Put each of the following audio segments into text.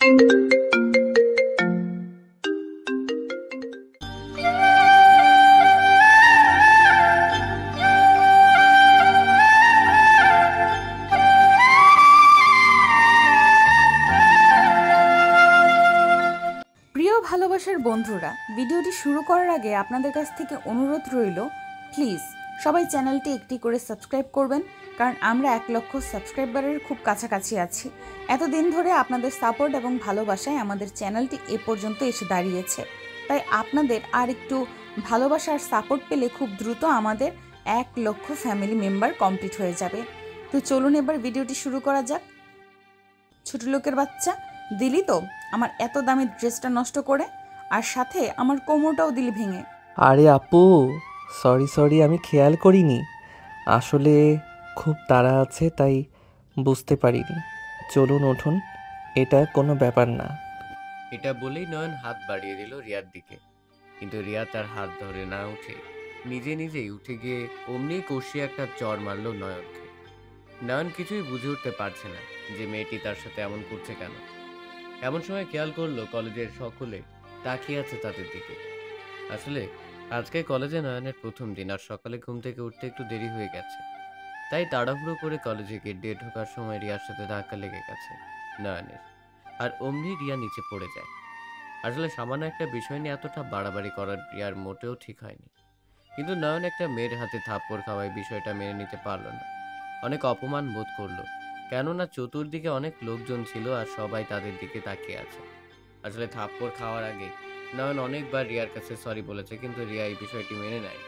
প্রিয় ভালোবাসার বন্ধুরা, ভিডিওটি শুরু করার আগে আপনাদের কাছ থেকে অনুরোধ রইল, প্লিজ সবাই চ্যানেলটি একটি করে সাবস্ক্রাইব করবেন, কারণ আমরা 1 লক্ষ সাবস্ক্রাইবারের খুব কাছাকাছি আছি। এতদিন ধরে আপনাদের সাপোর্ট এবং ভালোবাসায় আমাদের চ্যানেলটি এ পর্যন্ত এসে দাঁড়িয়েছে। তাই আপনাদের আর একটু ভালোবাসা আর সাপোর্ট পেলে খুব দ্রুত আমাদের 1 লক্ষ ফ্যামিলি মেম্বার কমপ্লিট হয়ে যাবে। তো চলুন এবার ভিডিওটি শুরু করা যাক। ছোট লোকের বাচ্চা, দিলি তো আমার এত দামি ড্রেসটা নষ্ট করে, আর সাথে আমার কোমরটাও দিলি ভেঙে। আরে আপু, সরি আমি খেয়াল করিনি। আসলে খুব তাড়া আছে, তাই বুঝতে পারিনি। চলুন উঠুন, এটা কোনো ব্যাপার না। এটা বলেই নয়ন হাত বাড়িয়ে দিল রিয়ার দিকে, কিন্তু রিয়া তার হাত ধরে না উঠে নিজেই উঠে গিয়ে অমনি কষিয়ে একটা চড় মারল নয়নকে। নয়ন কিছুই বুঝে উঠতে পারছে না যে মেয়েটি তার সাথে এমন করছে কেন। এমন সময় খেয়াল করলো কলেজের সকলে তাকিয়ে আছে তাদের দিকে। আসলে আজকে কলেজে নয়নের প্রথম দিন, আর সকালে ঘুম থেকে উঠতে একটু দেরি হয়ে গেছে। তাই তাড়াহুড়ো করে কলেজে গেট দিয়ে ঢোকার সময় রিয়ার সাথে ধাক্কা লেগে গেছে নয়নের, আর অমনি রিয়া নিচে পড়ে যায়। আসলে সামান্য একটা বিষয় নিয়ে এতটা বাড়াবাড়ি করার রিয়ার মোটেও ঠিক হয়নি, কিন্তু নয়ন একটা মেয়ের হাতে থাপ্পড় খাওয়ায় বিষয়টা মেনে নিতে পারল না। অনেক অপমান বোধ করলো, কেননা চতুর্দিকে অনেক লোকজন ছিল আর সবাই তাদের দিকে তাকিয়ে আছে। আসলে থাপ্পড় খাওয়ার আগে নয়ন অনেকবার রিয়ার কাছে সরি বলেছে, কিন্তু রিয়া এই বিষয়টি মেনে নেয়।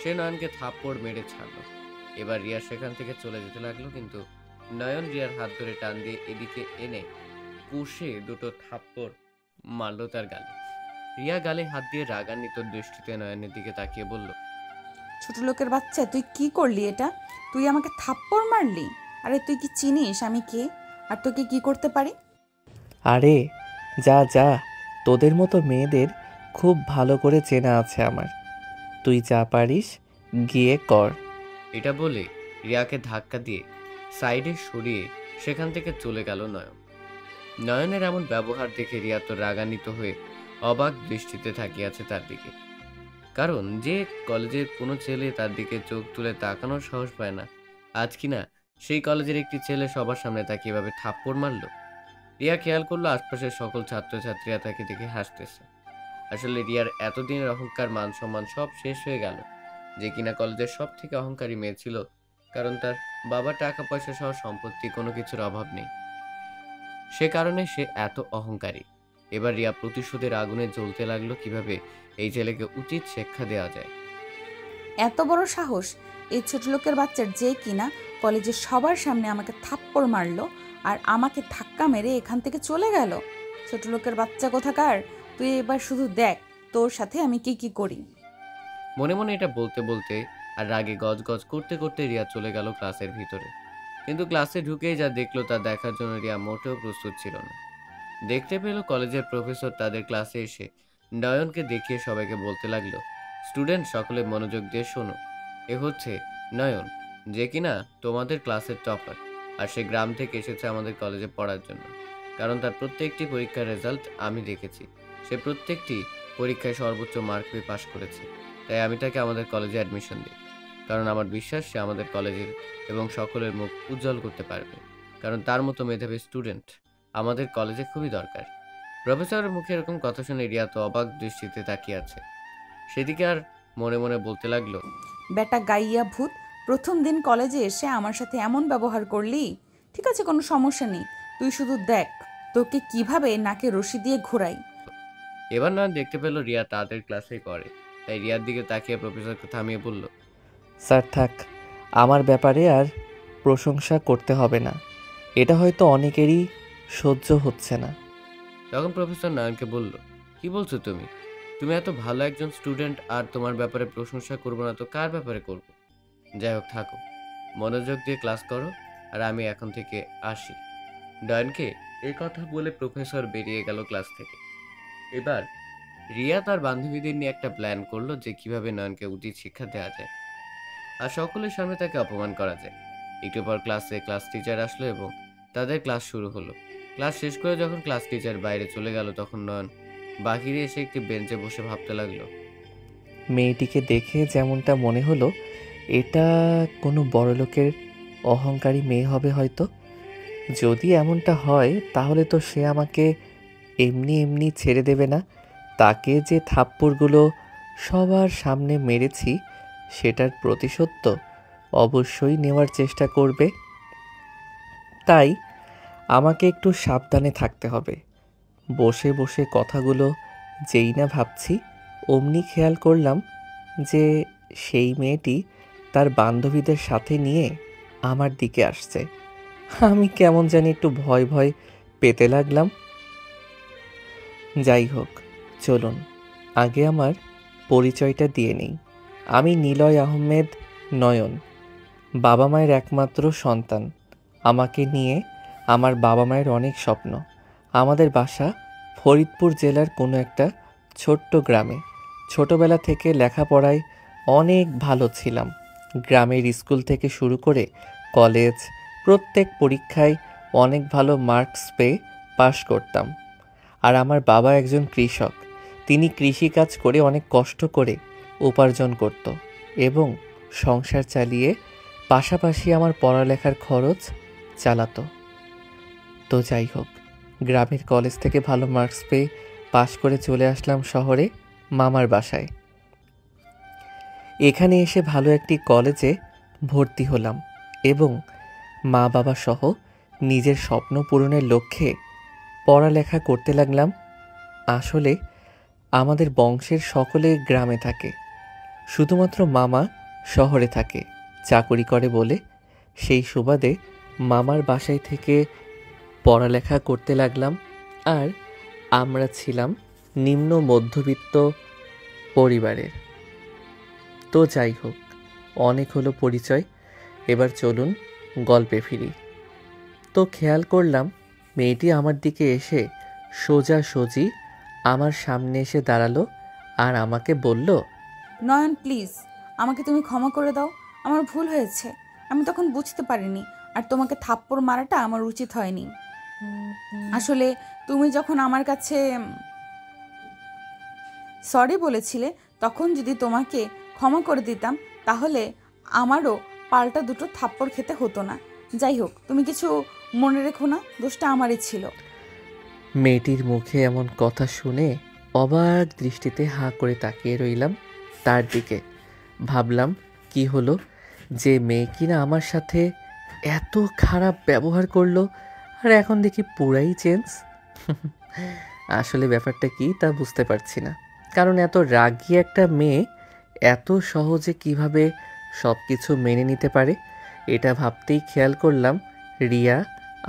সে নয়নকে থাপ্পড় মেরে ছাড়লো। এবার রিয়া সেখান থেকে চলে যেতে লাগলো, কিন্তু নয়ন রিয়ার হাত ধরে টান দিয়ে এদিকে এনে কষে দুটো থাপ্পড় মারলো তার গালে। রিয়া গালে হাত দিয়ে রাগান্বিত দৃষ্টিতে নয়নের দিকে তাকিয়ে বলল, ছোট লোকের বাচ্চা, তুই কি করলি এটা? তুই আমাকে থাপ্পড় মারলি? আরে তুই কি চিনিস আমি কে আর তোকে কি করতে পারি? আরে যা, তোদের মতো মেয়েদের খুব ভালো করে চেনা আছে আমার। তুই যা পারিস গিয়ে কর। এটা বলে রিয়াকে ধাক্কা দিয়ে সাইডে সরিয়ে সেখান থেকে চলে গেল নয়ন। নয়নের এমন ব্যবহার দেখে রিয়া তো রাগান্বিত হয়ে অবাক দৃষ্টিতে তাকিয়ে আছে তার দিকে। কারণ যে কলেজের কোনো ছেলে তার দিকে চোখ তুলে তাকানোর সাহস পায় না, আজ কিনা সেই কলেজের একটি ছেলে সবার সামনে তাকে এভাবে থাপ্পড় মারলো। রিয়া খেয়াল করলো আশপাশের সকল ছাত্রছাত্রীরা তাকে দেখে হাসতেছে। আসলে রিয়ার এতদিনের অহংকার মান সম্মান সব শেষ হয়ে গেল। যে কিনা কলেজের সব থেকে অহংকারী মেয়ে ছিল, কারণ তার বাবার টাকা পয়সা সহ সম্পত্তি কোনো কিছুর অভাব নেই, সে কারণে সে এত অহংকারী। এবার রিয়া প্রতিশোধের আগুনে জ্বলতে লাগলো কিভাবে এই ছেলেকে উচিত শিক্ষা দেওয়া যায়। এত বড় সাহস এই ছোট লোকের বাচ্চার, যে কিনা কলেজের সবার সামনে আমাকে থাপ্পড় মারলো আর আমাকে ধাক্কা মেরে এখান থেকে চলে গেল। ছোট লোকের বাচ্চা কোথাকার, তুই এবার শুধু দেখ তোর সাথে আমি কি করি। মনে মনে এটা বলতে বলতে আর রাগে গজগজ করতে করতে রিয়া চলে গেল ক্লাসের ভিতরে। কিন্তু ক্লাসে ঢুকেই যা দেখলো তা দেখার জন্য রিয়া মোটেও প্রস্তুত ছিল না। দেখতে পেল কলেজের প্রফেসর তাদের ক্লাসে এসে নয়নকে দেখিয়ে সবাইকে বলতে লাগলো, স্টুডেন্ট সকলে মনোযোগ দিয়ে শোনো, এ হচ্ছে নয়ন, যে কিনা তোমাদের ক্লাসের টপার, আর সে গ্রাম থেকে এসেছে আমাদের কলেজে পড়ার জন্য। কারণ তার প্রত্যেকটি পরীক্ষার রেজাল্ট আমি দেখেছি, সে প্রত্যেকটি পরীক্ষায় সর্বোচ্চ মার্ক পেয়ে পাশ করেছে। তাই আমি তাকে আমাদের কলেজে অ্যাডমিশন দিই, কারণ আমার বিশ্বাস সে আমাদের কলেজের এবং সকলের মুখ উজ্জ্বল করতে পারবে। কারণ তার মতো মেধাবী স্টুডেন্ট আমাদের কলেজে খুবই দরকার। প্রফেসরের মুখে এরকম কথা শুনে রিয়া তো অবাক দৃষ্টিতে তাকিয়ে আছে। সেদিকে আর মনে মনে বলতে লাগলো, বেটা গাইয়া ভূত, প্রথম দিন কলেজে এসে আমার সাথে এমন ব্যবহার করলি? ঠিক আছে, কোনো সমস্যা নেই, তুই শুধু দেখ তোকে কিভাবে নাকে রশি দিয়ে ঘোরাই। এবার নয়ন দেখতে পেল রিয়া তাদের ক্লাসেই করে, তাই রিয়ার দিকে তাকিয়ে প্রফেসরকে থামিয়ে বলল, স্যার থাক, আমার ব্যাপারে আর প্রশংসা করতে হবে না। এটা হয়তো অনেকেরই সহ্য হচ্ছে না। তখন প্রফেসর নয়নকে বলল, কি বলছো তুমি? তুমি এত ভালো একজন স্টুডেন্ট, আর তোমার ব্যাপারে প্রশংসা করবো না তো কার ব্যাপারে করব? যাই হোক, থাকো, মনোযোগ দিয়ে ক্লাস করো, আর আমি এখন থেকে আসি। নয়নকে এই কথা বলে প্রফেসর বেরিয়ে গেল ক্লাস থেকে। এবার রিয়া তার বান্ধবীদের নিয়ে একটা প্ল্যান করলো যে কিভাবে নয়নকে উচিত শিক্ষা দেওয়া যায় আর সকলের সামনে তাকে অপমান করা যায়। একটু পর ক্লাসে ক্লাস টিচার আসলো এবং তাদের ক্লাস শুরু হলো। ক্লাস শেষ করে যখন ক্লাস টিচার বাইরে চলে গেল তখন নয়ন বাহিরে এসে একটি বেঞ্চে বসে ভাবতে লাগলো। মেয়েটিকে দেখে যেমনটা মনে হলো, এটা কোনো বড়লোকের অহংকারী মেয়ে হবে হয়তো। যদি এমনটা হয় তাহলে তো সে আমাকে এমনি এমনি ছেড়ে দেবে না। তাকে যে থাপ্পড়গুলো সবার সামনে মেরেছি সেটার প্রতিশোধ তো অবশ্যই নেওয়ার চেষ্টা করবে। তাই আমাকে একটু সাবধানে থাকতে হবে। বসে বসে কথাগুলো যেই না ভাবছি অমনি খেয়াল করলাম যে সেই মেয়েটি তার বান্ধবীদের সাথে নিয়ে আমার দিকে আসছে। আমি কেমন জানি একটু ভয় ভয় পেতে লাগলাম। যাই হোক, চলুন আগে আমার পরিচয়টা দিয়ে নিই। আমি নিলয় আহমেদ নয়ন, বাবা মায়ের একমাত্র সন্তান। আমাকে নিয়ে আমার বাবা মায়ের অনেক স্বপ্ন। আমাদের বাসা ফরিদপুর জেলার কোনো একটা ছোট্ট গ্রামে। ছোটবেলা থেকে লেখাপড়ায় অনেক ভালো ছিলাম। গ্রামের স্কুল থেকে শুরু করে কলেজ, প্রত্যেক পরীক্ষায় অনেক ভালো মার্কস পেয়ে পাশ করতাম। আর আমার বাবা একজন কৃষক। তিনি কৃষিকাজ করে অনেক কষ্ট করে উপার্জন করত এবং সংসার চালিয়ে পাশাপাশি আমার পড়ালেখার খরচ চালাতো। তো যাই হোক, গ্রামের কলেজ থেকে ভালো মার্কস পেয়ে পাশ করে চলে আসলাম শহরে মামার বাসায়। এখানে এসে ভালো একটি কলেজে ভর্তি হলাম এবং মা বাবা সহ নিজের স্বপ্ন পূরণের লক্ষ্যে পড়ালেখা করতে লাগলাম। আসলে আমাদের বংশের সকলে গ্রামে থাকে, শুধুমাত্র মামা শহরে থাকে, চাকরি করে বলে। সেই সুবাদে মামার বাসায় থেকে পড়ালেখা করতে লাগলাম। আর আমরা ছিলাম নিম্ন মধ্যবিত্ত পরিবারের। তো যাই হোক, অনেক হলো পরিচয়, এবার চলুন গল্পে ফিরি। তো খেয়াল করলাম মেয়েটি আমার দিকে এসে সোজাসুজি আমার সামনে এসে দাঁড়ালো আর আমাকে বলল, নয়ন প্লিজ, আমাকে তুমি ক্ষমা করে দাও। আমার ভুল হয়েছে, আমি তখন বুঝতে পারিনি। আর তোমাকে থাপ্পড় মারাটা আমার উচিত হয়নি। আসলে তুমি যখন আমার কাছে সরি বলেছিলে, তখন যদি তোমাকে ক্ষমা করে দিতাম তাহলে আমারও পাল্টা দুটো থাপ্পড় খেতে হতো না। যাই হোক, তুমি কিছু মনে রেখো না, দোষটা আমারই ছিল। মেয়েটির মুখে এমন কথা শুনে অবাক দৃষ্টিতে হাঁ করে তাকিয়ে রইলাম তার দিকে। ভাবলাম কি হলো যে মেয়ে কিনা আমার সাথে এত খারাপ ব্যবহার করলো, আর এখন দেখি পুরাই চেঞ্জ। আসলে ব্যাপারটা কি তা বুঝতে পারছি না, কারণ এত রাগী একটা মেয়ে এত সহজে কিভাবে সব কিছু মেনে নিতে পারে। এটা ভাবতেই খেয়াল করলাম রিয়া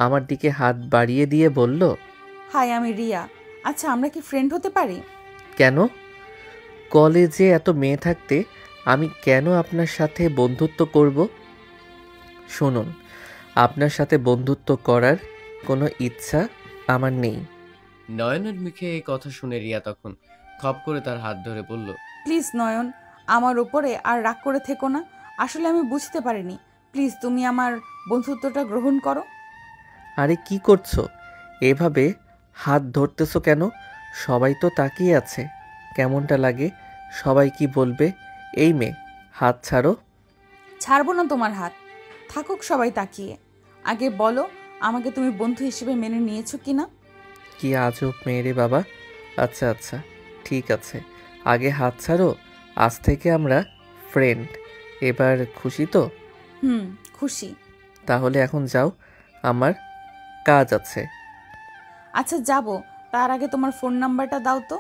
আমার দিকে হাত বাড়িয়ে দিয়ে বলল, হাই, আমি রিয়া। আচ্ছা, আমরা কি ফ্রেন্ড হতে পারি? কেন? কলেজে এত মেয়ে থাকতে আমি কেন আপনার সাথে বন্ধুত্ব করব? শুনুন, আপনার সাথে বন্ধুত্ব করার কোনো ইচ্ছা আমার নেই। নয়নের মুখে এই কথা শুনে রিয়া তখন খপ করে তার হাত ধরে বলল, প্লিজ নয়ন, আমার ওপরে আর রাগ করে থেকো না। আসলে আমি বুঝতে পারিনি। প্লিজ তুমি আমার বন্ধুত্বটা গ্রহণ করো। আরে কি করছো? এভাবে হাত ধরতেছো কেন? সবাই তো তাকিয়ে আছে। কেমনটা লাগে? সবাই কি বলবে? এই মেয়ে, হাত ছাড়ো। ছাড়বো না তোমার হাত, থাকুক সবাই তাকিয়ে। আগে বলো, আমাকে তুমি বন্ধু হিসেবে মেনে নিয়েছো কি না? কি আজব মেয়ে রে বাবা। আচ্ছা আচ্ছা, ঠিক আছে, আগে হাত ছাড়ো। আজ থেকে আমরা ফ্রেন্ড। এবার খুশি তো? খুশি। তাহলে এখন যাও, আমার কাজ আছে। আচ্ছা যাব, তার আগে তোমার ফোন নাম্বারটা দাও তো।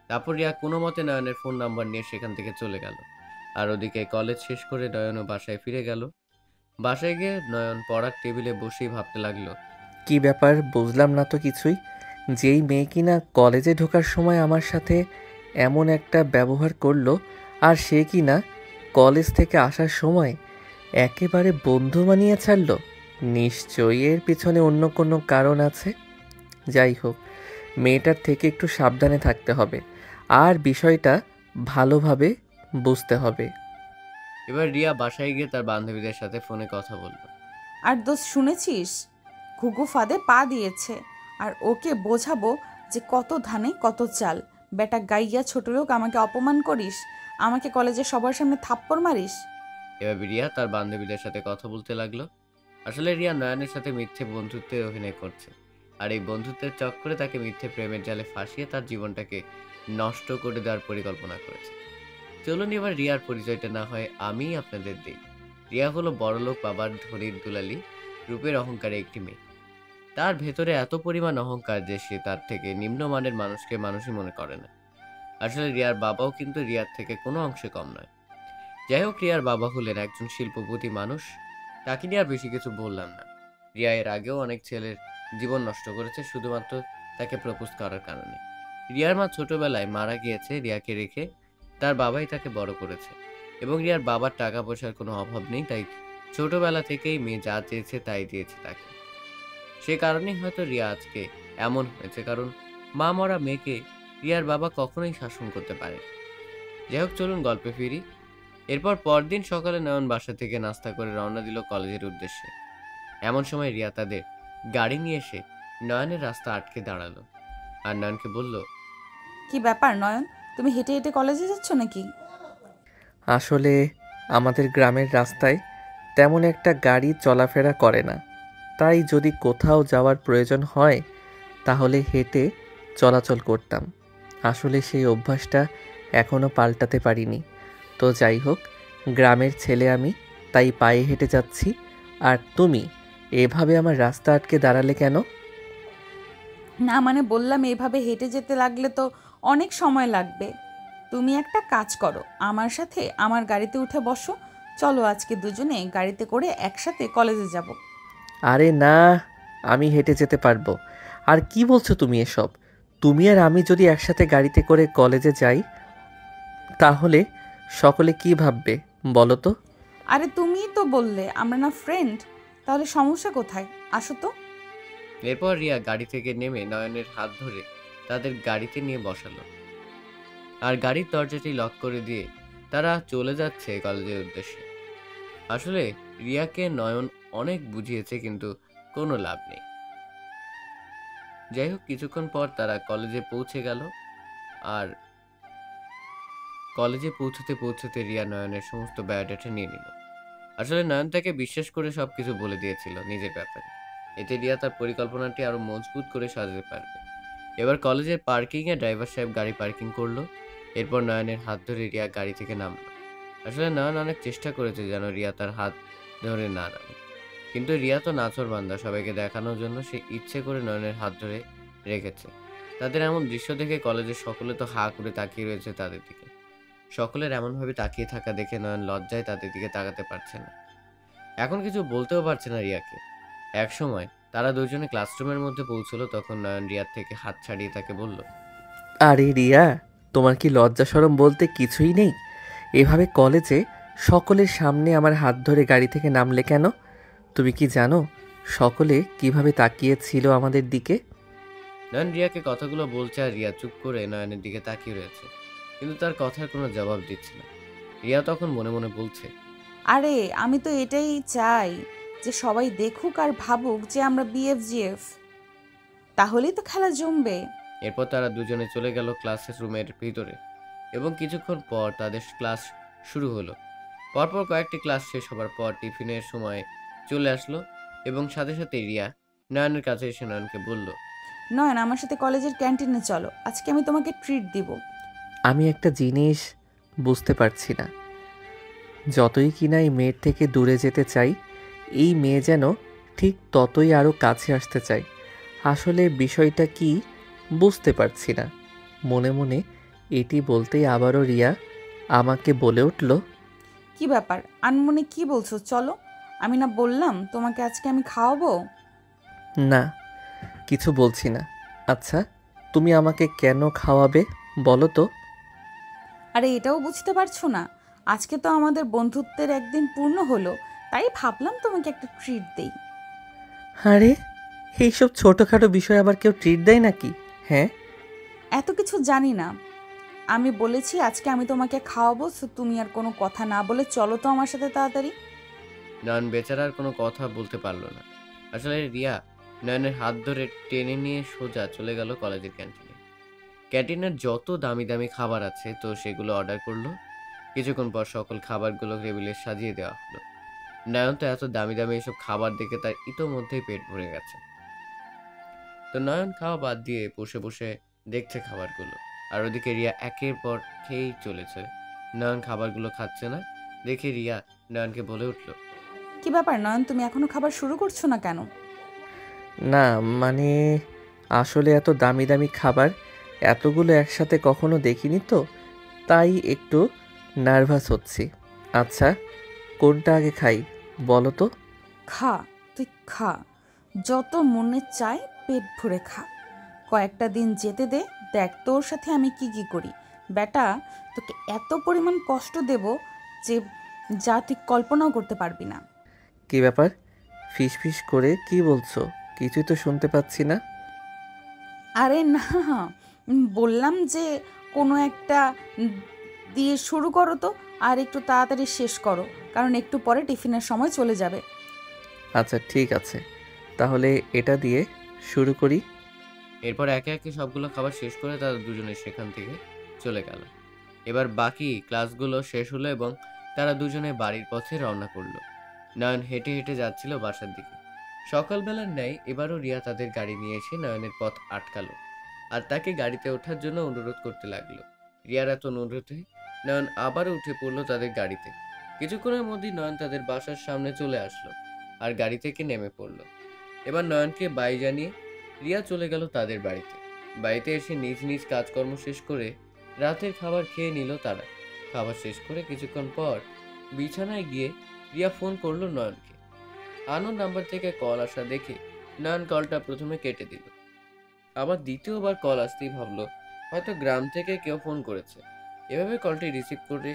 তারপর রিয়া কোনো মতে নয়নের ফোন নাম্বার নিয়ে সেখান থেকে চলে গেল। আর ওদিকে কলেজ শেষ করে নয়নও বাসায় ফিরে গেল। বাসায় গিয়ে নয়ন পড়ার টেবিলে বসেই ভাবতে লাগলো। কি ব্যাপার বুঝলাম না তো কিছুই। যেই মেয়ে কিনা কলেজে ঢোকার সময় আমার সাথে এমন একটা ব্যবহার করলো, আর সে কিনা কলেজ থেকে আসার সময় একেবারে বন্ধু বানিয়ে ছাড়লো। নিশ্চয়ই এর পিছনে অন্য কোনো কারণ আছে। যাই হোক, মেয়েটার থেকে একটু সাবধানে থাকতে হবে আর বিষয়টা ভালোভাবে বুঝতে হবে। এবার রিয়া বাসায় গিয়ে তার বান্ধবীদের সাথে ফোনে কথা বলল। আর দোষ শুনেছিস? ঘুঘু ফাঁদে পা দিয়েছে, আর ওকে বোঝাবো যে কত ধানে কত চাল। বেটা গাইয়া ছোট লোক, আমাকে অপমান করিস, আমাকে কলেজে সবার সামনে থাপ্পড় মারিস। এবার রিয়া তার বান্ধবীদের সাথে কথা বলতে লাগলো। আসলে রিয়া নয়নের সাথে মিথ্যে বন্ধুত্বে অভিনয় করছে, আর এই বন্ধুত্বের চক্করে তাকে মিথ্যে প্রেমের জালে ফাঁসিয়ে তার জীবনটাকে নষ্ট করে দেওয়ার পরিকল্পনা করেছে। চলুন এবার রিয়ার পরিচয়টা না হয় আমি আপনাদের দিই। রিয়া হলো বড়লোক বাবার ধনীর দুলালি, রূপের অহংকারে একটি মেয়ে। তার ভেতরে এত পরিমাণ অহংকার যে সে তার থেকে নিম্নমানের মানুষকে মানুষই মনে করে না। আসলে রিয়ার বাবাও কিন্তু রিয়ার থেকে কোনো অংশে কম নয়। যাই হোক, রিয়ার বাবা হলেন একজন শিল্পপতি মানুষ। তাকে নিয়ে আর বেশি কিছু বললাম না। রিয়া এর আগেও অনেক ছেলের জীবন নষ্ট করেছে শুধুমাত্র তাকে প্রপোজ করার কারণে। রিয়ার মা ছোটবেলায় মারা গিয়েছে রিয়াকে রেখে, তার বাবাই তাকে বড় করেছে এবং রিয়ার বাবার টাকা পয়সার কোনো অভাব নেই, তাই ছোটবেলা থেকেই মেয়ে যা চেয়েছে তাই দিয়েছে তাকে। সে কারণেই হয়তো রিয়া আজকে এমন হয়েছে, কারণ মা মরা মেয়েকে রিয়ার বাবা কখনোই শাসন করতে পারে। যাই হোক, চলুন গল্পে ফিরি। এরপর পরদিন সকালে নয়ন বাসা থেকে নাস্তা করে রওনা দিল কলেজের উদ্দেশ্যে। এমন সময় রিয়া তাদের গাড়ি নিয়ে এসে নয়নের রাস্তা আটকে দাঁড়ালো আর নয়নকে বলল, কি ব্যাপার নয়ন, তুমি হেঁটে হেঁটে কলেজে যাচ্ছ নাকি? আসলে আমাদের গ্রামের রাস্তায় তেমন একটা গাড়ি চলাফেরা করে না, তাই যদি কোথাও যাওয়ার প্রয়োজন হয় তাহলে হেঁটে চলাচল করতাম। আসলে সেই অভ্যাসটা এখনও পাল্টাতে পারিনি। তো যাই হোক, গ্রামের ছেলে আমি, তাই পায়ে হেঁটে যাচ্ছি। আর তুমি এভাবে আমার রাস্তা আটকে দাঁড়ালে কেন? না মানে বললাম, এভাবে হেঁটে যেতে লাগলে তো অনেক সময় লাগবে। তুমি একটা কাজ করো, আমার সাথে আমার গাড়িতে উঠে বসো। চলো আজকে দুজনে গাড়িতে করে একসাথে কলেজে যাব। আরে না, আমি হেঁটে যেতে পারবো। আর কি বলছো তুমি এসব? তুমি আর আমি যদি একসাথে গাড়িতে করে কলেজে যাই তাহলে সকলে কি ভাববে বলো তো? আরে তুমিই তো বললে আমরা না ফ্রেন্ড, তাহলে সমস্যা কোথায়? আসো তো। এরপর রিয়া গাড়ি থেকে নেমে নয়নের হাত ধরে তাদের গাড়িতে নিয়ে বসালো আর গাড়ির দরজাটি লক করে দিয়ে তারা চলে যাচ্ছে কলেজের উদ্দেশ্যে। আসলে রিয়াকে নয়ন অনেক বুঝিয়েছে, কিন্তু কোনো লাভ নেই। যাই হোক, কিছুক্ষণ পর তারা কলেজে পৌঁছে গেল। আর কলেজে পৌঁছতে পৌঁছতে রিয়া নয়নের সমস্ত বায়োডাটা নিয়ে নিল। আসলে নয়ন তাকে বিশ্বাস করে সবকিছু বলে দিয়েছিল নিজের ব্যাপারে। এতে রিয়া তার পরিকল্পনাটি আরো মজবুত করে সাজাতে পারবে। এবার কলেজের পার্কিংয়ে ড্রাইভার সাহেব গাড়ি পার্কিং করলো। এরপর নয়নের হাত ধরে রিয়া গাড়ি থেকে নামলো। আসলে নয়ন অনেক চেষ্টা করেছে যেন রিয়া তার হাত ধরে না নামে, কিন্তু রিয়া তো নাছোড়বান্দা, সবাইকে দেখানোর জন্য সে ইচ্ছে করে নয়নের হাত ধরে রেখেছে। তাদের এমন দৃশ্য দেখে কলেজের সকলে তো হা করে তাকিয়ে রয়েছে তাদের দিকে। সকলের এমনভাবে তাকিয়ে থাকা দেখে নয়ন লজ্জায় তাদের দিকে তাকাতে পারছে না, এখন কিছু বলতেও পারছে না রিয়াকে। এক সময় তারা দুজনে ক্লাসরুমের মধ্যে পৌঁছলো, তখন নয়ন রিয়ার থেকে হাত ছাড়িয়ে তাকে বলল, আরে রিয়া, তোমার কি লজ্জা শরম বলতে কিছুই নেই? এভাবে কলেজে সকলের সামনে আমার হাত ধরে গাড়ি থেকে নামলে কেন? তুমি কি জানো সকলে কিভাবে তাকিয়েছিল আমাদের দিকে? নয়ন রিয়াকে কথাগুলো বলছে আর রিয়া চুপ করে নয়নের দিকে তাকিয়ে রয়েছে, কিন্তু তার কথার কোনো জবাব দিচ্ছে না। রিয়া তখন মনে মনে বলছে, আরে আমি তো এটাই চাই, যে সবাই দেখুক আর ভাবুক যে আমরা বিএফজিএফ, তাহলেই তো খেলা জমবে। এরপর তারা দুজনে চলে গেল ক্লাসের রুমের ভিতরে এবং কিছুক্ষণ পর তাদের ক্লাস শুরু হলো। পরপর কয়েকটি ক্লাস শেষ হবার পর টিফিনের সময় চলে আসলো এবং সাথে সাথে রিয়া নয়নের কাছে এসে নয়নকে বলল, নয়ন, আমার সাথে কলেজের ক্যান্টিনে চলো, আজকে আমি তোমাকে ট্রিট দিব। আমি একটা জিনিস বুঝতে পারছি না, যতই কিনা এই মেয়ের থেকে দূরে যেতে চাই, এই মেয়ে যেন ঠিক ততই আরও কাছে আসতে চাই। আসলে বিষয়টা কি বুঝতে পারছি না। মনে মনে এটি বলতেই আবারও রিয়া আমাকে বলে উঠল, কি ব্যাপার আনমনে, কি বলছো? চলো, আমি না বললাম তোমাকে আজকে আমি খাওয়াবো। না, কিছু বলছি না। আচ্ছা, তুমি আমাকে কেন খাওয়াবে বলো তো? আরে এটাও বুঝতে পারছো না? আজকে তো আমাদের বন্ধুত্বের একদিন পূর্ণ হলো, তাই ভাবলাম তোমাকে একটা ট্রিট দেই। আরে এইসব ছোটোখাটো বিষয় আবার কেউ ট্রিট দেয় নাকি? হ্যাঁ, এত কিছু জানি না, আমি বলেছি আজকে আমি তোমাকে খাওয়াবো, সো তুমি আর কোনো কথা না বলে চলো তো আমার সাথে তাড়াতাড়ি। নয়ন বেচারার কোনো কথা বলতে পারলো না। আসলে রিয়া নয়নের হাত ধরে টেনে নিয়ে সোজা চলে গেল কলেজের ক্যান্টিনে। ক্যান্টিনের যত দামি দামি খাবার আছে তো সেগুলো অর্ডার করলো। কিছুক্ষণ পর সকল খাবারগুলো টেবিলে সাজিয়ে দেওয়া হলো। নয়ন তো এত দামি দামি এসব খাবার দেখে তার ইতোমধ্যেই পেট ভরে গেছে। তো নয়ন খাওয়া বাদ দিয়ে বসে বসে দেখছে খাবারগুলো, আর ওদিকে রিয়া একের পর খেয়েই চলেছে। নয়ন খাবারগুলো খাচ্ছে না দেখে রিয়া নয়নকে বলে উঠল, কি ব্যাপার নয়ন, তুমি এখনো খাবার শুরু করছো না কেন? না মানে আসলে এত দামি দামি খাবার এতগুলো একসাথে কখনো দেখিনি তো, তাই একটু নার্ভাস হচ্ছি। আচ্ছা কোনটা আগে খাই বলো তো? খা, তুই খা, যত মনে চায় পেট ভরে খা। কয়েকটা দিন যেতে দে, দেখ তোর সাথে আমি কি কি করি। বেটা, তোকে এত পরিমাণ কষ্ট দেব যে যা তুই কল্পনাও করতে পারবি না। কি ব্যাপার, ফিস ফিস করে কি বলছো? কিছুই তো শুনতে পাচ্ছি না। আরে না, বললাম যে কোনো একটা দিয়ে শুরু করো তো, আর একটু তাড়াতাড়ি শেষ করো, কারণ একটু পরে টিফিনের সময় চলে যাবে। আচ্ছা ঠিক আছে, তাহলে এটা দিয়ে শুরু করি। এরপর একে একে সবগুলো খাবার শেষ করে তারা দুজনে সেখান থেকে চলে গেল। এবার বাকি ক্লাসগুলো শেষ হলো এবং তারা দুজনে বাড়ির পথে রওনা করলো। নয়ন হেঁটে হেঁটে যাচ্ছিল বাসার দিকে। সকালবেলার ন্যায় এবারও রিয়া তাদের গাড়ি নিয়ে এসে নয়নের পথ আটকালো আর তাকে গাড়িতে ওঠার জন্য অনুরোধ করতে লাগলো। রিয়ার এত অনুরোধে নয়ন আবারও উঠে পড়লো তাদের গাড়িতে। কিছুক্ষণের মধ্যেই নয়ন তাদের বাসার সামনে চলে আসলো আর গাড়ি থেকে নেমে পড়লো। এবার নয়নকে বাই জানিয়ে রিয়া চলে গেল তাদের বাড়িতে। বাড়িতে এসে নিজ নিজ কাজকর্ম শেষ করে রাতের খাবার খেয়ে নিল তারা। খাবার শেষ করে কিছুক্ষণ পর বিছানায় গিয়ে রিয়া ফোন করলো নয়নকে। আনোর নাম্বার থেকে কল আসা দেখে নয়ন কলটা প্রথমে কেটে দিল। আবার দ্বিতীয়বার কল আসতেই ভাবলো হয়তো গ্রাম থেকে কেউ ফোন করেছে। এভাবে কলটি রিসিভ করে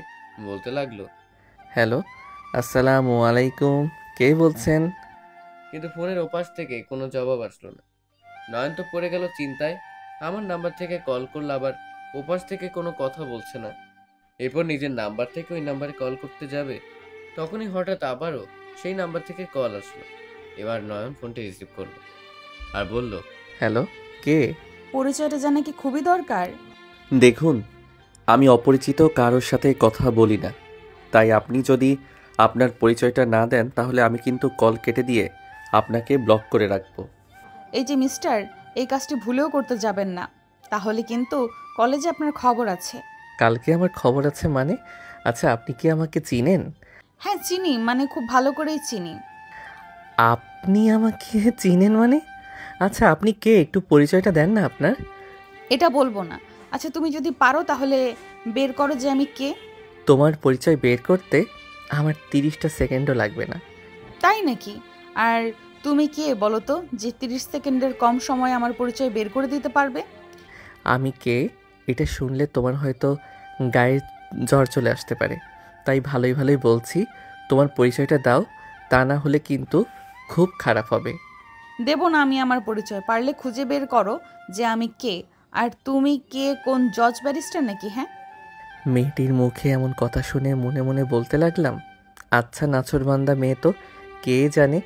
বলতে লাগলো, হ্যালো, আসসালামু আলাইকুম, কে বলছেন? কিন্তু ফোনের ওপাশ থেকে কোনো জবাব আসলো না। নয়ন তো পড়ে গেল চিন্তায়। আমার নাম্বার থেকে কল করলে আবার ওপাশ থেকে কোনো কথা বলছে না। এরপর নিজের নাম্বার থেকে ওই নাম্বারে কল করতে যাবে, তখনই হঠাৎ আবারও সেই নাম্বার থেকে কল আসলো। এবার নয়ন ফোনটি রিসিভ করলো আর বলল, হ্যালো, কে? পরিচয়টা জানা কি খুবই দরকার? দেখুন, আমি অপরিচিত কারোর সাথে কথা বলি না, তাই আপনি যদি আপনার পরিচয়টা না দেন তাহলে আমি কিন্তু কল কেটে দিয়ে আপনাকে ব্লক করে রাখবো। এই যে মিস্টার, এই কাজটি ভুলেও করতে যাবেন না, তাহলে কিন্তু কলেজে আপনার খবর আছে। কালকে আমার খবর আছে মানে? আচ্ছা আপনি কি আমাকে চিনেন? হ্যাঁ চিনি, মানে খুব ভালো করেই চিনি। আপনি আমাকে চিনেন মানে? আচ্ছা আপনি কে, একটু পরিচয়টা দেন না আপনার। এটা বলবো না। আচ্ছা তুমি যদি পারো তাহলে বের করো যে আমি কে। তোমার পরিচয় বের করতে আমার 30টা সেকেন্ডও লাগবে না। তাই নাকি? আর তুমি কে বলো তো, যে 30 সেকেন্ডের কম সময়ে আমার পরিচয় বের করে দিতে পারবে? আমি কে এটা শুনলে তোমার হয়তো গায়ে জ্বর চলে আসতে পারে, তাই ভালোই ভালোই বলছি, তোমার পরিচয়টা দাও, তা না হলে কিন্তু খুব খারাপ হবে। দেব না আমি আমার পরিচয়, পারলে খুঁজে বের করো যে আমি কে। আর তুমি কে, কোন জজ ব্যারিস্টার নাকি? হ্যাঁ, মেয়েটির মুখে এমন কথা শুনে মনে মনে বলতে লাগলাম, আচ্ছা নাছোড়বান্দা মেয়ে তো, কে জানে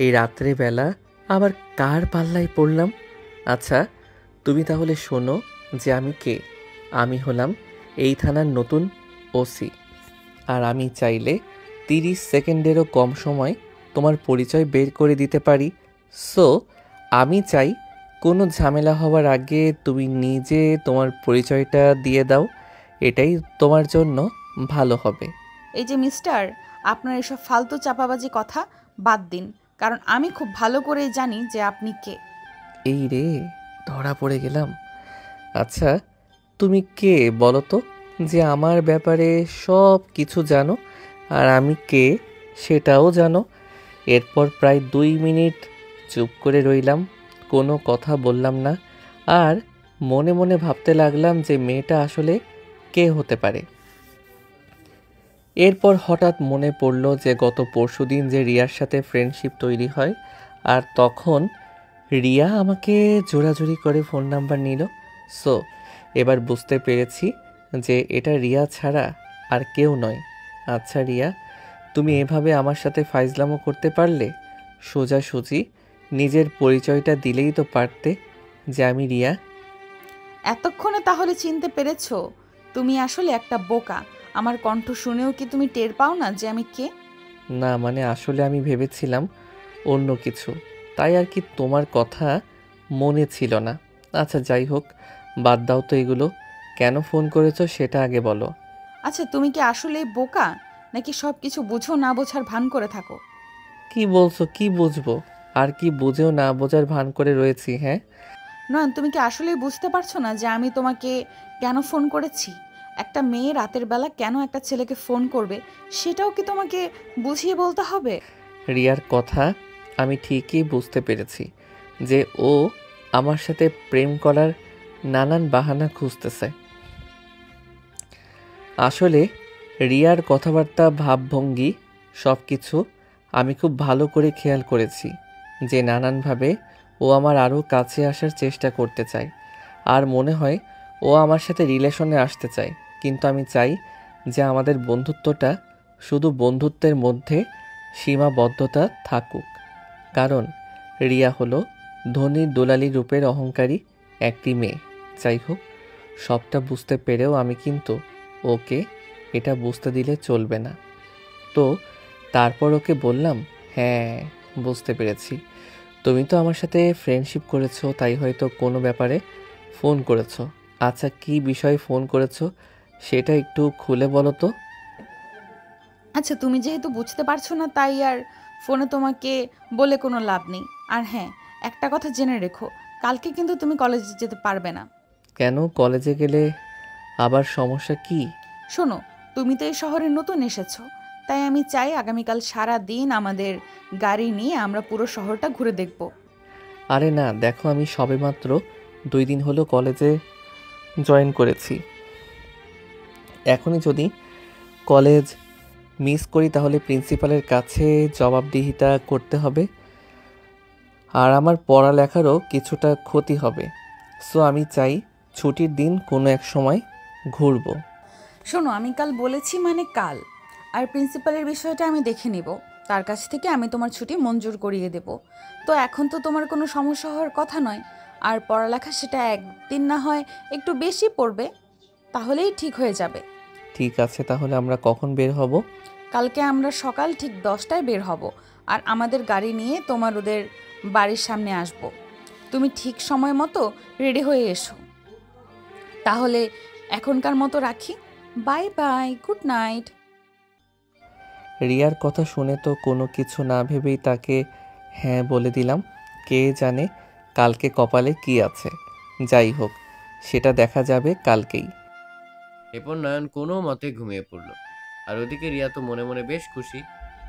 এই রাত্রেবেলা আবার কার পাল্লায় পড়লাম। আচ্ছা তুমি তাহলে শোনো যে আমি কে। আমি হলাম এই থানার নতুন ওসি, আর আমি চাইলে 30 সেকেন্ডেরও কম সময় তোমার পরিচয় বের করে দিতে পারি। সো আমি চাই কোনো ঝামেলা হওয়ার আগে তুমি নিজে তোমার পরিচয়টা দিয়ে দাও, এটাই তোমার জন্য ভালো হবে। এই যে মিস্টার, আপনার এসব ফালতু চাপাবাজি কথা বাদ দিন, কারণ আমি খুব ভালো করেই জানি যে আপনি কে। এই রে, ধরা পড়ে গেলাম। আচ্ছা তুমি কে বলো তো, যে আমার ব্যাপারে সব কিছু জানো আর আমি কে সেটাও জানো। এরপর প্রায় 2 মিনিট চুপ করে রইলাম, কোনো কথা বললাম না, আর মনে মনে ভাবতে লাগলাম যে মেয়েটা আসলে কে হতে পারে। এরপর হঠাৎ মনে পড়ল যে গত পরশুদিন যে রিয়ার সাথে ফ্রেন্ডশিপ তৈরি হয়, আর তখন রিয়া আমাকে জোরাজুরি করে ফোন নাম্বার নিল। সো এবার বুঝতে পেরেছি যে এটা রিয়া ছাড়া আর কেউ নয়। আচ্ছা রিয়া, তুমি এভাবে আমার সাথে ফাইজলামো করতে পারলে? সোজাসুজি নিজের পরিচয়টা দিলেই তো পারতে যে আমি রিয়া। এতক্ষণে তাহলে চিনতে পেরেছো? তুমি আসলে একটা বোকা। আমার কণ্ঠ শুনেও কি তুমি টের পাও না যে আমি কে? না মানে আসলে আমি ভেবেছিলাম অন্য কিছু, তাই আর কি তোমার কথা মনে ছিল না। আচ্ছা যাই হোক, বাদ দাও তো এগুলো। কেন ফোন করেছো সেটা আগে বলো। আচ্ছা, তুমি কি আসলেই বোকা, নাকি সব কিছু বুঝো না বোঝার ভান করে থাকো? কি বলছো, কি বুঝবো? আর কি বুঝেও না বোঝার ভান করে রয়েছি? হ্যাঁ, নয়ন, তুমি কি আসলেই বুঝতে পারছো না যে আমি তোমাকে কেন ফোন করেছি? একটা মেয়ে রাতের বেলা কেন একটা ছেলেকে ফোন করবে, সেটাও কি তোমাকে বুঝিয়ে বলতে হবে? রিয়ার কথা আমি ঠিকই বুঝতে পেরেছি যে ও আমার সাথে প্রেম করার নানান বাহানা খুঁজতেছে। আসলে রিয়ার কথাবার্তা, ভাবভঙ্গি সব কিছু আমি খুব ভালো করে খেয়াল করেছি যে নানানভাবে ও আমার আরও কাছে আসার চেষ্টা করতে চায়। আর মনে হয় ও আমার সাথে রিলেশনে আসতে চায়, কিন্তু আমি চাই যে আমাদের বন্ধুত্বটা শুধু বন্ধুত্বের মধ্যে সীমাবদ্ধতা থাকুক। কারণ রিয়া হলো ধনী দুলালী রূপের অহংকারী একটি মেয়ে। যাই হোক, সবটা বুঝতে পেরেও আমি কিন্তু ওকে এটা বুঝতে দিলে চলবে না। তো তারপর ওকে বললাম, হ্যাঁ বুঝতে পেরেছি, তুমি তো আমার সাথে ফ্রেন্ডশিপ করেছো, তাই হয়তো কোনো ব্যাপারে ফোন করেছো। আচ্ছা কী বিষয়ে ফোন করেছো সেটা একটু খুলে বলো তো। আচ্ছা, তুমি যেহেতু বুঝতে পারছো না, তাই আর ফোনে তোমাকে বলে কোনো লাভ নেই। আর হ্যাঁ, একটা কথা জেনে রেখো, কালকে কিন্তু তুমি কলেজে যেতে পারবে না। কেন, কলেজে গেলে আবার সমস্যা কি? শোনো, তুমি তো এই শহরে নতুন এসেছো, তাই আমি চাই আগামীকাল সারা দিন আমাদের গাড়ি নিয়ে আমরা পুরো শহরটা ঘুরে দেখব। আরে না দেখো, আমি সবেমাত্র 2 দিন হলো কলেজে জয়েন করেছি। এখনই যদি কলেজ মিস করি তাহলে প্রিন্সিপালের কাছে জবাবদিহিতা করতে হবে, আর আমার পড়ালেখারও কিছুটা ক্ষতি হবে। সো আমি চাই ছুটির দিন কোনো এক সময় ঘুরবো। শোনো, আমি কাল বলেছি মানে কাল। আর প্রিন্সিপালের বিষয়টা আমি দেখে নিব, তার কাছ থেকে আমি তোমার ছুটি মঞ্জুর করিয়ে দেব। তো এখন তো তোমার কোনো সমস্যা হওয়ার কথা নয়। আর পড়ালেখা সেটা একদিন না হয় একটু বেশি পড়বে, তাহলেই ঠিক হয়ে যাবে। ঠিক আছে, তাহলে আমরা কখন বের হব? কালকে আমরা সকাল ঠিক 10টায় বের হব, আর আমাদের গাড়ি নিয়ে তোমার ওদের বাড়ির সামনে আসব। তুমি ঠিক সময় মতো রেডি হয়ে এসো। তাহলে এখনকার মতো রাখি। Bye bye, good night. রিয়ার কথা শুনে তো কোনো কিছু না ভেবেই তাকে হ্যাঁ বলে দিলাম। কে জানে কালকে কপালে কি আছে। যাই হোক, সেটা দেখা যাবে কালকেই। এরপর নয়ন কোনো মতে ঘুমিয়ে পড়ল। আর ওদিকে রিয়া তো মনে মনে বেশ খুশি,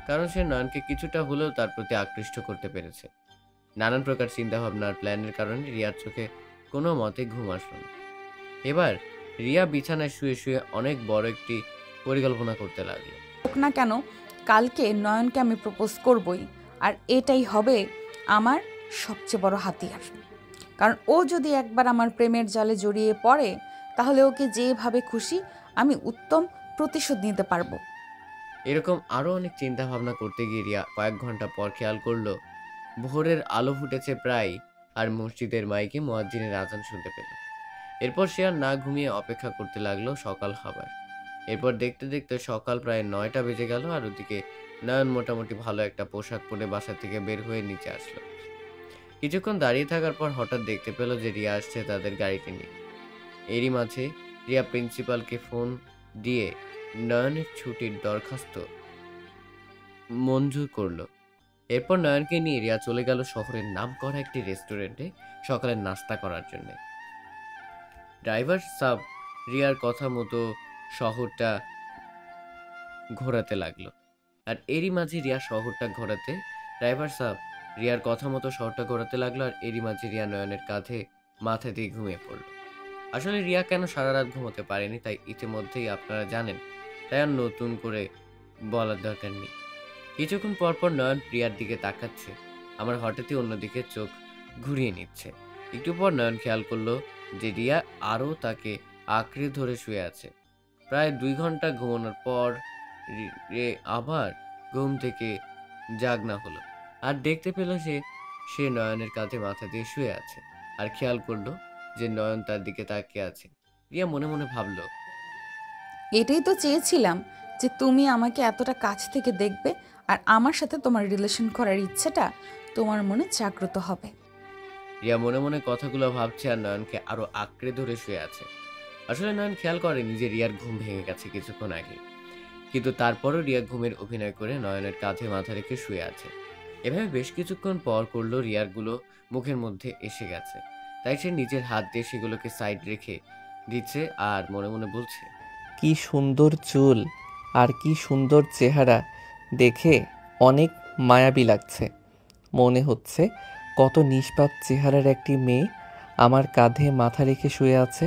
কারণ সে নয়নকে কিছুটা হলেও তার প্রতি আকৃষ্ট করতে পেরেছে। নানান প্রকার চিন্তাভাবনা আর প্ল্যানের কারণে রিয়ার চোখে কোনো মতে ঘুম আসলো না। এবার রিয়া বিছানায় শুয়ে শুয়ে অনেক বড় একটি পরিকল্পনা করতে লাগলো। হোক না কেন, কালকে নয়নকে আমি প্রপোজ করবই। আর এটাই হবে আমার সবচেয়ে বড় হাতিয়ার। কারণ ও যদি একবার আমার প্রেমের জালে জড়িয়ে পড়ে, তাহলে ওকে যেভাবে খুশি আমি উত্তম প্রতিশোধ নিতে পারবো। এরকম আরো অনেক চিন্তা ভাবনা করতে গিয়ে রিয়া কয়েক ঘন্টা পর খেয়াল করলো ভোরের আলো ফুটেছে প্রায়, আর মসজিদের মাইকে মুয়াজ্জিনের আজান শুনতে পেল। এরপর সে আর না ঘুমিয়ে অপেক্ষা করতে লাগলো সকাল হবার। এরপর দেখতে দেখতে সকাল প্রায় 9টা বেজে গেল, আর ওদিকে নয়ন মোটামুটি ভালো একটা পোশাক পরে বাসা থেকে বের হয়ে নিচে আসলো। কিছুক্ষণ দাঁড়িয়ে থাকার পর হঠাৎ দেখতে পেল যে রিয়া আসছে তাদের গাড়িতে নিয়ে। এরই মাঝে রিয়া প্রিন্সিপালকে ফোন দিয়ে নয়নের ছুটির দরখাস্ত মঞ্জুর করলো। এরপর নয়নকে নিয়ে রিয়া চলে গেল শহরের নামকরা একটি রেস্টুরেন্টে সকালের নাস্তা করার জন্য। ড্রাইভার সাব রিয়ার কথা মতো শহরটা ঘোরাতে লাগলো। আর এরই মাঝে রিয়া শহরটা ঘোরাতে ড্রাইভার সাব রিয়ার কথা মতো শহরটা ঘোরাতে লাগলো, আর এরই মাঝে রিয়া নয়নের কাঁধে মাথা দিয়ে ঘুমিয়ে পড়লো। আসলে রিয়া কেন সারা রাত ঘুমোতে পারেনি তাই ইতিমধ্যেই আপনারা জানেন, তাই আর নতুন করে বলার দরকার নেই। কিছুক্ষণ পর পর নয়ন প্রিয়ার দিকে তাকাচ্ছে, আমার হঠাৎই অন্যদিকে চোখ ঘুরিয়ে নিচ্ছে। একটু পর নয়ন খেয়াল করলো যে রিয়া আরও তাকে আঁকড়ে ধরে শুয়ে আছে। প্রায় 2 ঘন্টা ঘুমানোর পর রে আবার ঘুম থেকে জাগনা হলো, আর দেখতে পেল সে সে নয়নের কাঁধে মাথা দিয়ে শুয়ে আছে আর খেয়াল করলো যে নয়ন তার দিকে তাকিয়ে আছে। রিয়া মনে মনে ভাবলো, এটাই তো চেয়েছিলাম যে তুমি আমাকে এতটা কাছ থেকে দেখবে আর আমার সাথে তোমার রিলেশন করার ইচ্ছেটা তোমার মনে জাগ্রত হবে। রিয়া মনে মনে কথাগুলো ভাবছে আর নয়নকে আরো আঁকড়ে ধরে শুয়ে আছে। আসলে নয়ন খেয়াল করেনি যে রিয়ার ঘুম ভেঙে গেছে কিছুক্ষণ আগে, কিন্তু তারপরও রিয়া ঘুমের অভিনয় করে নয়নের কাঁধে মাথা রেখে শুয়ে আছে। এভাবে বেশ কিছুক্ষণ পর করলো রিয়ার গুলো মুখের মধ্যে এসে গেছে, তাই সে নিজের হাত দিয়ে সেগুলোকে সাইড রেখে দিচ্ছে আর মনে মনে বলছে, কি সুন্দর চুল আর কি সুন্দর চেহারা, দেখে অনেক মায়াবী লাগছে। মনে হচ্ছে কত নিষ্পাপ চেহারার একটি মেয়ে আমার কাঁধে মাথা রেখে শুয়ে আছে।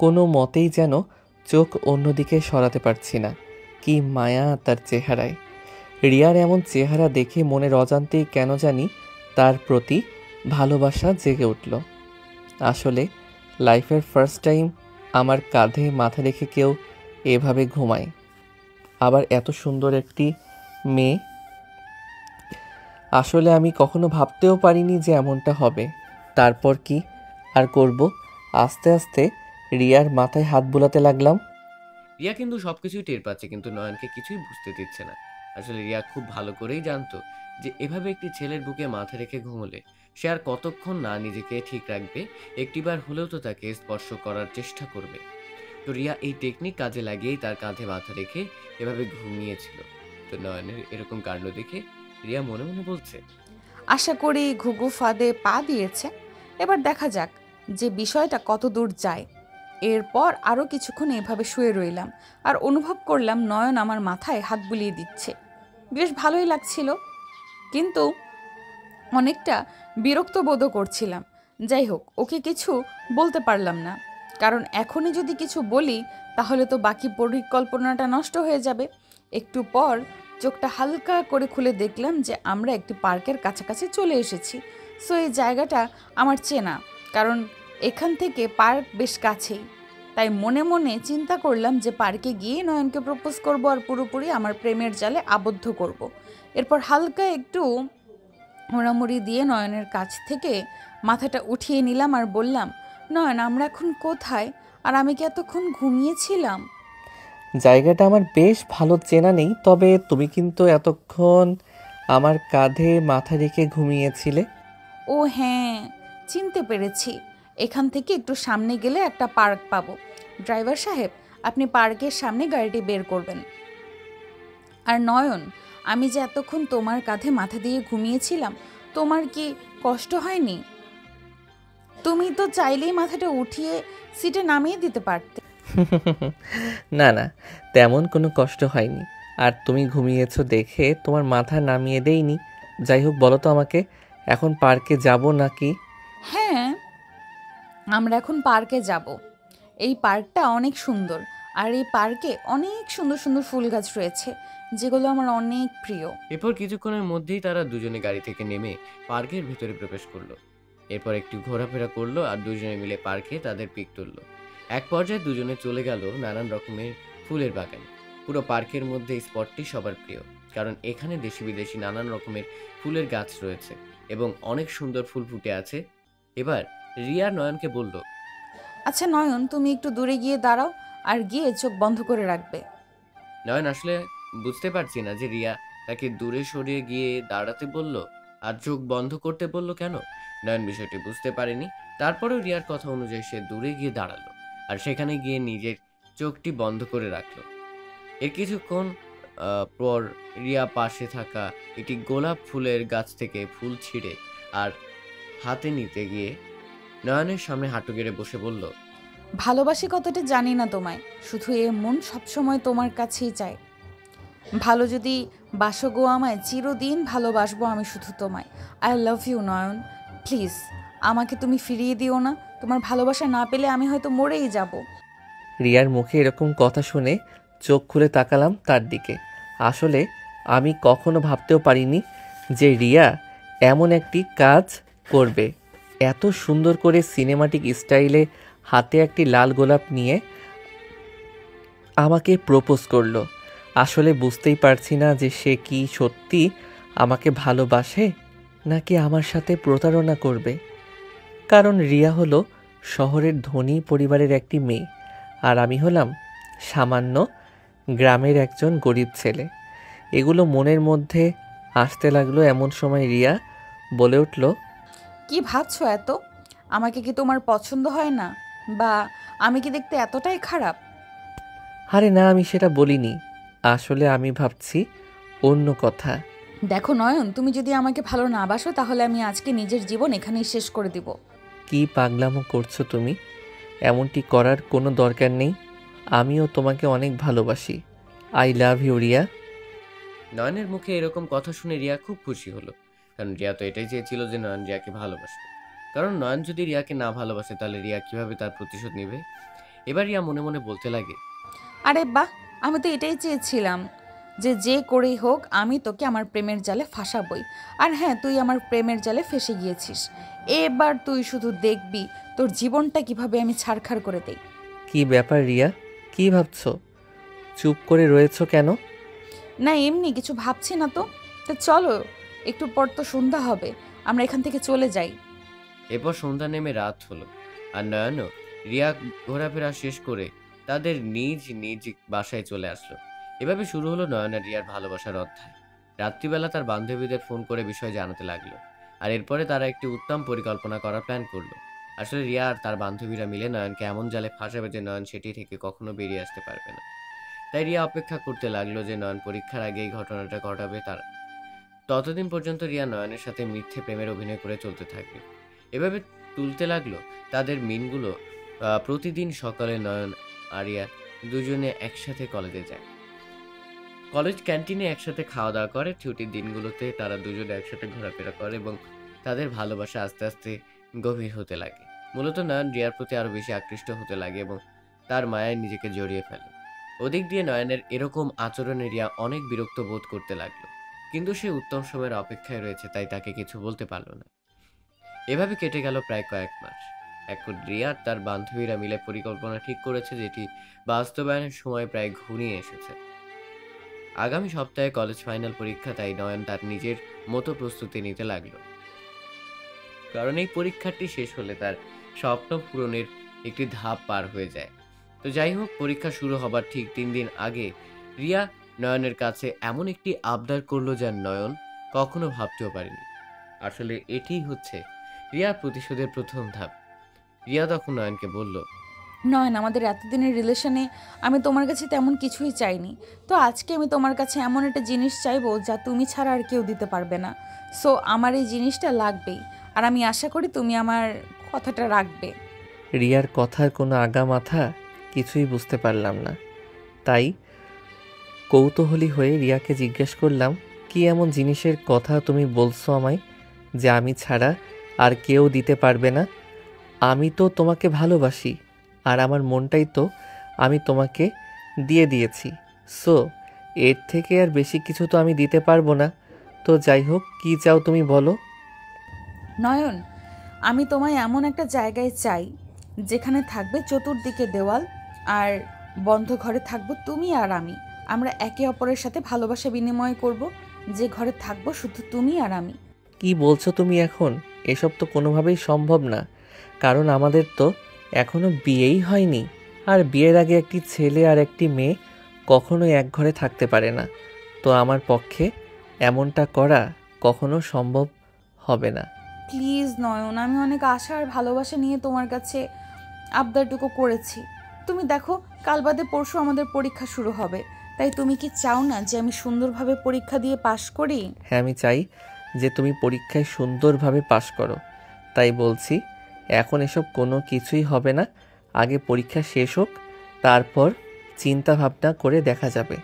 কোনো মতেই যেন চোখ অন্যদিকে সরাতে পারছি না। কি মায়া তার চেহারায়। রিয়ার এমন চেহারা দেখে মনের অজান্তেই কেন জানি তার প্রতি ভালোবাসা জেগে উঠল। আসলে লাইফের ফার্স্ট টাইম আমার কাঁধে মাথা রেখে কেউ এভাবে ঘুমায়, আবার এত সুন্দর একটি মেয়ে। আসলে আমি কখনো ভাবতেও পারিনি যে এমনটা হবে। তারপর কি আর করব, আস্তে আস্তে রিয়ার মাথায় হাত বুলাতে লাগলাম। রিয়া কিন্তু সবকিছুই টের পাচ্ছে, কিন্তু নয়নকে কিছুই বুঝতে দিচ্ছে না। আসলে রিয়া খুব ভালো করেই জানতো যে এভাবে একটি ছেলের বুকে মাথা রেখে ঘুমোলে সে আর কতক্ষণ না নিজেকে ঠিক রাখবে, একটিবার হলেও তো তাকে স্পর্শ করার চেষ্টা করবে। তো রিয়া এই টেকনিক কাজে লাগিয়েই তার কাঁধে মাথা রেখে এভাবে ঘুমিয়েছিল। তো নয়নের এরকম কাণ্ড দেখে রিয়া মনে মনে বলছে, আশা করি ঘুঘু ফাঁদে পা দিয়েছে। এবার দেখা যাক যে বিষয়টা কত দূর যায়। এরপর আরও কিছুক্ষণ এভাবে শুয়ে রইলাম আর অনুভব করলাম নয়ন আমার মাথায় হাত বুলিয়ে দিচ্ছে। বেশ ভালোই লাগছিল, কিন্তু অনেকটা বিরক্ত বোধও করছিলাম। যাই হোক, ওকে কিছু বলতে পারলাম না, কারণ এখনই যদি কিছু বলি তাহলে তো বাকি পরিকল্পনাটা নষ্ট হয়ে যাবে। একটু পর চোখটা হালকা করে খুলে দেখলাম যে আমরা একটি পার্কের কাছাকাছি চলে এসেছি। সো এই জায়গাটা আমার চেনা, কারণ এখান থেকে পার্ক বেশ কাছেই। তাই মনে মনে চিন্তা করলাম যে পার্কে গিয়ে নয়নকে প্রপোজ করব আর পুরোপুরি আমার প্রেমের জালে আবদ্ধ করব। এরপর হালকা একটু মোড়ামুড়ি দিয়ে নয়নের কাছ থেকে মাথাটা উঠিয়ে নিলাম আর বললাম, নয়ন, আমরা এখন কোথায়? আর আমি কি এতক্ষণ ঘুমিয়েছিলাম? জায়গাটা আমার বেশ ভালো চেনা নেই, তবে তুমি কিন্তু এতক্ষণ আমার কাঁধে মাথা রেখে ঘুমিয়েছিলে। ও হ্যাঁ, চিনতে পেরেছি। এখান থেকে একটু সামনে গেলে একটা পার্ক পাবো। ড্রাইভার সাহেব, আপনি পার্কের সামনে গাড়িটি বের করবেন। আর নয়ন, আমি যে এতক্ষণ তোমার কাঁধে মাথা দিয়ে ঘুমিয়েছিলাম, তোমার কি কষ্ট হয়নি? তুমি তো চাইলেই মাথাটা উঠিয়ে সিটে নামিয়ে দিতে পারতে। না না, তেমন কোনো কষ্ট হয়নি। আর তুমি ঘুমিয়েছো দেখে তোমার মাথা নামিয়ে দেইনি। যাই হোক, বলো তো আমাকে, এখন পার্কে যাব নাকি? হ্যাঁ, আমরা এখন পার্কে যাব। এই পার্কটা অনেক সুন্দর, আর এই পার্কে অনেক সুন্দর সুন্দর ফুল গাছ রয়েছে, যেগুলো আমার অনেক প্রিয়। এরপর কিছুক্ষণের মধ্যেই তারা দুজনে গাড়ি থেকে নেমে পার্কের ভিতরে প্রবেশ করলো। এরপর একটু ঘোরাফেরা করলো আর দুজনে মিলে পার্কে তাদের পিক তুললো। এক পর্যায়ে দুজনে চলে গেল নানান রকমের ফুলের বাগানে। পুরো পার্কের মধ্যে এই স্পটটি সবার প্রিয়, কারণ এখানে দেশি বিদেশি নানান রকমের ফুলের গাছ রয়েছে এবং অনেক সুন্দর ফুল ফুটে আছে। এবার রিয়া নয়নকে বলল, আচ্ছা নয়ন, তুমি একটু দূরে গিয়ে দাঁড়াও আর গিয়ে চোখ বন্ধ করে রাখবে। নয়ন আসলে বুঝতে পারছি না যে রিয়া তাকে দূরে সরিয়ে গিয়ে দাঁড়াতে বলল আর চোখ বন্ধ করতে বলল কেন। নয়ন বিষয়টি বুঝতে পারেনি। তারপরেও রিয়ার কথা অনুযায়ী সে দূরে গিয়ে দাঁড়ালো আর সেখানে গিয়ে নিজের চোখটি বন্ধ করে রাখলো। এর কিছুক্ষণ পর রিয়া পাশে থাকা একটি গোলাপ ফুলের গাছ থেকে ফুল ছিঁড়ে আর হাতে নিতে গিয়ে নয়নের সামনে হাঁটু গেড়ে বসে বলল, ভালোবাসি কতটা জানি না তোমায়, শুধু এ মন সবসময় তোমার কাছেই চায়। ভালো যদি বাসো গো আমায়, চিরদিন ভালোবাসবো আমি শুধু তোমায়। I love you Nayan, please আমাকে তুমি ফিরিয়ে দিও না। তোমার ভালোবাসা না পেলে আমি হয়তো মরেই যাব। রিয়ার মুখে এরকম কথা শুনে চোখ খুলে তাকালাম তার দিকে। আসলে আমি কখনো ভাবতেও পারিনি যে রিয়া এমন একটি কাজ করবে। এত সুন্দর করে সিনেমাটিক স্টাইলে হাতে একটি লাল গোলাপ নিয়ে আমাকে প্রপোজ করলো। আসলে বুঝতেই পারছি না যে সে কি সত্যি আমাকে ভালোবাসে নাকি আমার সাথে প্রতারণা করবে? কারণ রিয়া হলো শহরের ধনী পরিবারের একটি মেয়ে, আর আমি হলাম সামান্য গ্রামের একজন গরিব ছেলে। এগুলো মনের মধ্যে আসতে লাগলো। এমন সময় রিয়া বলে উঠল, কি ভাবছো এত? আমাকে কি তোমার পছন্দ হয় না? বা আমি কি দেখতে এতটাই খারাপ? আরে না, আমি সেটা বলিনি। আসলে আমি ভাবছি অন্য কথা। দেখো নয়ন, তুমি যদি আমাকে ভালো না বাসো তাহলে আমি আজকে নিজের জীবন এখানেই শেষ করে দিব। কি পাগলামো করছো তুমি? এমনটি করার কোনো দরকার নেই। আমিও তোমাকে অনেক ভালোবাসি। I love you Riya. নয়নের মুখে এরকম কথা শুনে রিয়া খুব খুশি হলো, কারণ রিয়া তো এটাই চেয়েছিল যে নয়ন রিয়াকে ভালোবাসে। কারণ নয়ন যদি রিয়াকে না ভালোবাসে তাহলে রিয়া কিভাবে তার প্রতিশোধ নেবে? এবার রিয়া মনে মনে বলতে লাগে, আরে বাহ, আমি তো এটাই চেয়েছিলাম যে যে করেই হোক আমি তোকে আমার প্রেমের জালে ফাঁসাবই। আর হ্যাঁ, তুই আমার প্রেমের জালে ফেসে গিয়েছিস। এবার তুই শুধু দেখবি তোর জীবনটা কিভাবে আমি ছারখার করে দেই। কি ব্যাপার রিয়া? কি ভাবছো? চুপ করে রয়েছো কেন? না, এমনি কিছু ভাবছি না তো। তো চলো, একটু পর তো সন্ধ্যা হবে, আমরা এখান থেকে চলে যাই। এরপর সন্ধ্যা নেমে রাত হলো, আর নয়নও রিয়া ঘোরাফেরা শেষ করে তাদের নিজ নিজ বাসায় চলে আসলো। এভাবে শুরু হলো নয়ন আর রিয়ার ভালোবাসার অধ্যায়। রাত্রিবেলা তার বান্ধবীদের ফোন করে বিষয় জানাতে লাগলো, আর এরপরে তারা একটি উত্তম পরিকল্পনা করার প্ল্যান করলো। আসলে রিয়া আর তার বান্ধবীরা মিলে নয়নকে এমন জালে ফাঁসাবে যে নয়ন সেটি থেকে কখনো বেরিয়ে আসতে পারবে না। তাই রিয়া অপেক্ষা করতে লাগলো যে নয়ন পরীক্ষার আগে এই ঘটনাটা ঘটাবে তারা। ততদিন পর্যন্ত রিয়া নয়নের সাথে মিথ্যে প্রেমের অভিনয় করে চলতে থাকবে। এভাবে তুলতে লাগলো তাদের মিনগুলো। প্রতিদিন সকালে নয়ন আর রিয়া দুজনে একসাথে কলেজে যায়। কলেজ ক্যান্টিনে একসাথে খাওয়া দাওয়া করে। ছুটির দিনগুলোতে তারা দুজনে একসাথে ঘোরাফেরা করে এবং তাদের ভালোবাসা আস্তে আস্তে গভীর হতে লাগে। মূলত নয়ন রিয়ার প্রতি আরো বেশি আকৃষ্ট হতে লাগে এবং তার মায়ায় নিজেকে জড়িয়ে ফেলে। ওদিক দিয়ে নয়নের এরকম আচরণে রিয়া অনেক বিরক্ত বোধ করতে লাগলো, কিন্তু সে উত্তম সময়ের অপেক্ষায় রয়েছে তাই তাকে কিছু বলতে পারলো না। এভাবে কেটে গেল প্রায় কয়েক মাস। এখন রিয়া আর তার বান্ধবীরা মিলে পরিকল্পনা ঠিক করেছে, যেটি বাস্তবায়নের সময় প্রায় ঘনিয়ে এসেছে। আগামী সপ্তাহে কলেজ ফাইনাল পরীক্ষা, তাই নয়ন তার নিজের মতো প্রস্তুতি নিতে লাগলো। কারণ এই পরীক্ষাটি শেষ হলে তার স্বপ্ন পূরণের একটি ধাপ পার হয়ে যায়। তো যাই হোক, পরীক্ষা শুরু হবার ঠিক 3 দিন আগে রিয়া নয়নের কাছে এমন একটি আবদার করলো যা নয়ন কখনো ভাবতেও পারেনি। আসলে এটিই হচ্ছে রিয়ার প্রতিশোধের প্রথম ধাপ। রিয়া তখন নয়নকে বলল, নয়ন, আমাদের এতদিনের রিলেশনে আমি তোমার কাছে তেমন কিছুই চাইনি। তো আজকে আমি তোমার কাছে এমন একটা জিনিস চাইবো যা তুমি ছাড়া আর কেউ দিতে পারবে না। সো আমার এই জিনিসটা লাগবেই, আর আমি আশা করি তুমি আমার কথাটা রাখবে। রিয়ার কথার কোনো আগা মাথা কিছুই বুঝতে পারলাম না। তাই কৌতূহলী হয়ে রিয়াকে জিজ্ঞেস করলাম, কি এমন জিনিসের কথা তুমি বলছো আমায় যে আমি ছাড়া আর কেউ দিতে পারবে না? আমি তো তোমাকে ভালোবাসি, আর আমার মনটাই তো আমি তোমাকে দিয়ে দিয়েছি। সো এর থেকে আর বেশি কিছু তো আমি দিতে পারবো না। তো যাই হোক, কি চাও তুমি বলো। নয়ন, আমি তোমায় এমন একটা জায়গায় চাই যেখানে থাকবে চতুর্দিকে দেওয়াল, আর বন্ধ ঘরে থাকবো তুমি আর আমি। আমরা একে অপরের সাথে ভালোবাসা বিনিময় করব, যে ঘরে থাকবো শুধু তুমি আর আমি। কি বলছো তুমি এখন? এসব তো কোনোভাবেই সম্ভব না, কারণ আমাদের তো এখনো বিয়েই হয়নি। আর বিয়ের আগে একটি ছেলে আর একটি মেয়ে কখনোই এক ঘরে থাকতে পারে না। তো আমার পক্ষে এমনটা করা কখনো সম্ভব হবে না। প্লিজ নয়ন, আমি অনেক আশা আর ভালোবাসা নিয়ে তোমার কাছে আবদারটুকু করেছি। তুমি দেখো, কাল বাদে পরশু আমাদের পরীক্ষা শুরু হবে। তাই তুমি কি চাও না যে আমি সুন্দরভাবে পরীক্ষা দিয়ে পাশ করি? হ্যাঁ, আমি চাই যে তুমি পরীক্ষায় সুন্দরভাবে পাশ করো। তাই বলছি, এখন এসব কোনো কিছুই হবে না। আগে পরীক্ষা শেষ হোক, তারপর চিন্তা ভাবনা করে দেখা যাবে।